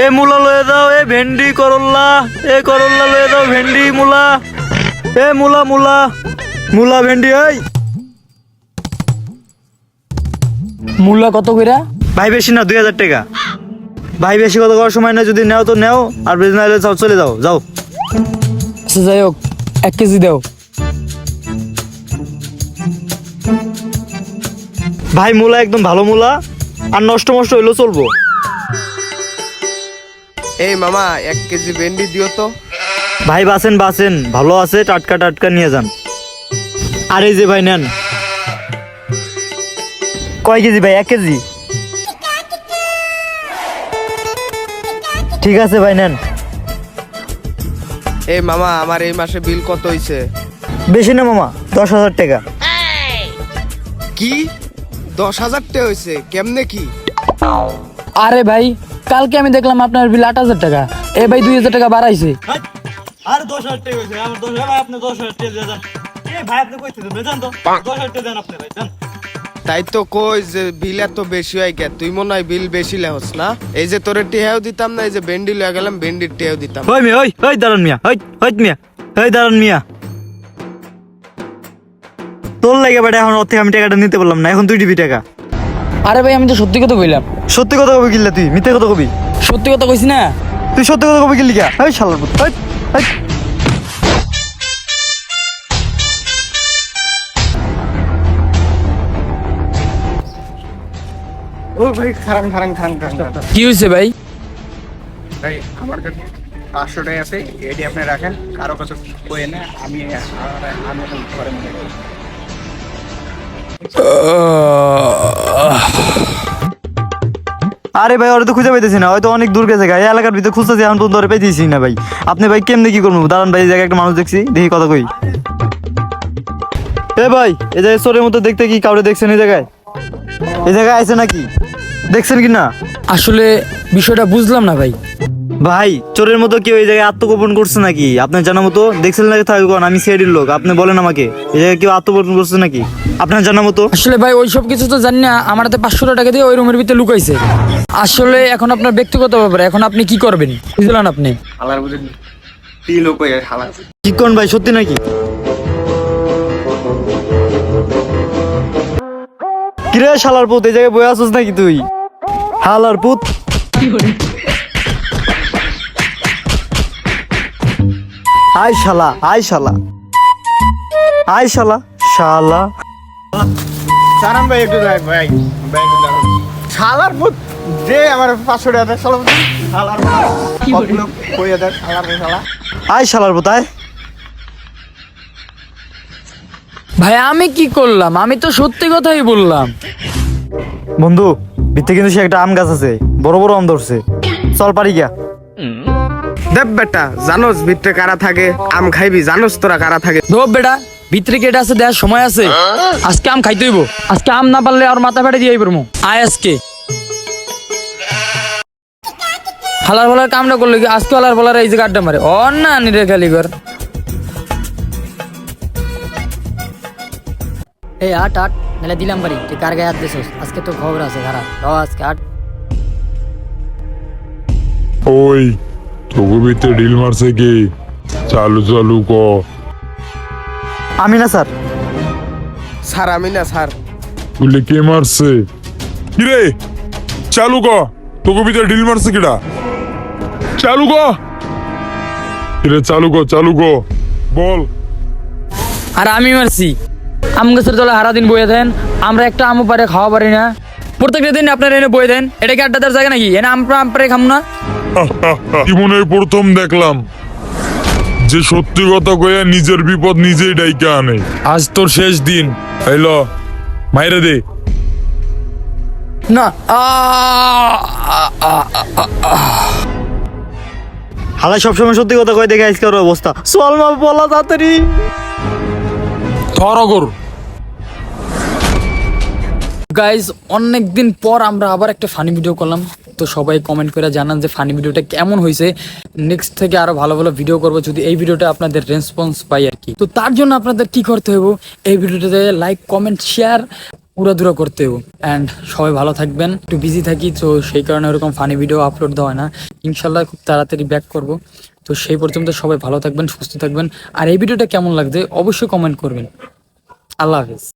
এ মূলা লয়ে দাও, এ ভেন্ডি করল্লা, এ করল্লা লয়ে দাও, ভেন্ডি মূলা, এ মূলা মূলা মূলা ভেন্ডি। এই মূল্য কত কইরা? ভাই বেশি না, 2000 টাকা। ভাই বেশি কথা করার সময় না, যদি নেও তো নেও, আর বেশি না হলে চলে যাও যাও। আচ্ছা যাই হোক, 1 কেজি দাও। ভাই মূলা একদম ভালো মূলা, আর নষ্ট মষ্ট হইলেও চলবো। এই মামা 1 কেজি ভেন্ডি দিও তো। ভাই বাসেন বাসেন, ভালো আছে, টাটকা টাটকা নিয়ে যান। আর এই যে ভাই নেন। কয় কেজি ভাই? 1 কেজি। ঠিক আছে ভাই নেন। এই মামা আমার এই মাসে বিল কত হইছে? বেশি না মামা, 10,000 টাকা। কি 10,000 টাকা হইছে? কেমনে কি? আরে ভাই, কালকে আমি দেখলাম আপনার বিল 8,000 টাকা। এ ভাই 2,000 টাকা বাড়াইছে। আর 10,000 টাকা হইছে, আমার 10,000 ভাই, আপনি 10,000 টাকা দিয়ে যান। এই ভাই আপনি কইতে দেন, জান তো 10,000 টাকা দেন আপনি ভাই, জান। তাই তো কই যে বিল এত বেশি হয় কে? তুই মনে হয় বিল বেশি লেহস না? এই যে তোরে টিহাও দিতাম না, এই যে ভেন্ডি লয়ে গেলাম, ভেন্ডির টিহাও দিতাম। ওই মিয়া, ওই দাঁড়ান মিয়া, ওই মিয়া, ওই দাঁড়ান মিয়া। তোর লাগে বেটা, এখন ওর থেকে আমি টাকাটা নিতে পারলাম না, এখন তুই দিবি টাকা। আরে ভাই আমি তো সত্যি কথা কইলাম। সত্যি কথা কবি কিল্লা, তুই মিথ্যে কথা কবি? সত্যি কথা কইছি না? তুই সত্যি কথা কবি কিল্লি কা? ওই শালার পুত, ওই ওই। ও ভাই খারান খারান খারান খারান কি হইছে ভাই? ভাই আমার কাছে 500 টাকা আছে, এটি আপনি রাখেন, কারো কাছে কই না, আমি এখন ঘরে মনে করি। আরে ভাই ওরা তো খুঁজে পাইতেছি না, হয়তো অনেক দূর গেছে, এই এলাকার ভিতরে খুঁজতেছি, এখন তো ধরে পাইতেছি না ভাই। আপনি ভাই কেমনে কি করবো? দাঁড়ান ভাই, এই জায়গায় একটা মানুষ দেখছি, দেখি কথা কই। এ ভাই, এই জায়গায় চোরের মতো দেখতে কি কাউরে দেখছেন? এই জায়গায় আছে নাকি? দেখছেন কি না? আসলে বিষয়টা বুঝলাম না ভাই। ভাই চোরের মতো কেউ এই জায়গায় আত্মগোপন করছে নাকি? আপনার জানা মতো দেখছেন নাকি? থাকবে কোন, আমি সিআইডির লোক, আপনি বলেন আমাকে, এই জায়গায় কেউ আত্মগোপন করছে নাকি আপনার জানা মতো? আসলে ভাই ওইসব কিছু তো জানি না, আমার হাতে 500 টাকা দিয়ে ওই রুমের ভিতরে লুকাইছে। আসলে এখন আপনার ব্যক্তিগত ব্যাপার, এখন আপনি কি করবেন বুঝলেন আপনি? হালার বুঝে কি লোক হয়ে হালার। কি কোন ভাই, সত্যি নাকি? কিরে শালার পুত, এই জায়গায় বয়ে আসছিস নাকি তুই? হালার পুত। আয় শালা, আয় শালা, আয় শালা, শালা। সারান ভাই একটু দেখ ভাই, ভাই একটু দেখো। শালার পুত যে আমার 500 টাকা দেয়, শালার পুত, শালার পুত লোক কইয়া দেয়, শালার পুত, শালা। আয় শালার পুত, আয়। ভাই আমি কি করলাম? আমি তো সত্যি কথাই বললাম। বন্ধু ভিতরে কিন্তু সে একটা আম গাছ আছে, বড় বড় আম ধরছে, চল পারি গিয়া। দেব বেটা, জানোস ভিতরে কারা থাকে? আম খাইবি? জানোস তোরা কারা থাকে? ধোপ বেটা, ভিতরে কেটে আছে, দেওয়ার সময় আছে। আজকে আম খাইতে হইব, আজকে আম না পারলে আর মাথা ফেটে দিয়ে পড়বো। আয় আজকে হালার বলার কামটা করলো কি? আজকে হালার বলার এই যে গাড্ডা মারে অন না নিরে খালি কর। এই আট আট নাহলে দিলাম বাড়ি, তুই কার গায়ে হাত দিছিস? আজকে তো খবর আছে খারাপ, আজকে আট। ওই তোকে ভিতরে ঢিল মারছে কি? চালু চালু ক। আমি না স্যার। স্যার আমি না স্যার। বলে কে মারছে? কিরে চালু ক, তোকে ভিতরে ঢিল মারছে কিডা? চালু ক। কিরে চালু ক, চালু ক, বল। আর আমি মারছি। আম গাছের তলে হারা দিন বয়ে দেন, আমরা একটা আমও পারে খাওয়া পারি না। প্রত্যেকটা দিন আপনারা এনে বয়ে দেন, এটা কি আড্ডাদার জায়গা নাকি? এনে আম পারে খাম না? জীবনে প্রথম দেখলাম যে সত্যি কথা কইয়া নিজের বিপদ নিজেই ডাইকা আনে। আজ তোর শেষ দিন, এল মাইরে দে। না হালাই সবসময় সত্যি কথা কয়, দেখে আজকে ওর অবস্থা। চল মা বলা তাড়াতাড়ি। থরগর গাইজ অনেক দিন পর আমরা আবার একটা ফানি ভিডিও করলাম, তো সবাই কমেন্ট করে জানান যে ফানি ভিডিওটা কেমন হয়েছে। নেক্সট থেকে আরো ভালো ভালো ভিডিও করবো যদি এই ভিডিওটা আপনাদের রেসপন্স পাই আর কি। তো তার জন্য আপনাদের কি করতে হবে? এই ভিডিওটাতে লাইক কমেন্ট শেয়ার উড়াধুরা করতে হবে। অ্যান্ড সবাই ভালো থাকবেন, একটু বিজি থাকি তো সেই কারণে ওরকম ফানি ভিডিও আপলোড দেওয়া হয় না। ইনশাল্লাহ খুব তাড়াতাড়ি ব্যাক করব। তো সেই পর্যন্ত সবাই ভালো থাকবেন, সুস্থ থাকবেন। আর এই ভিডিওটা কেমন লাগছে অবশ্যই কমেন্ট করবেন। আল্লাহ হাফেজ।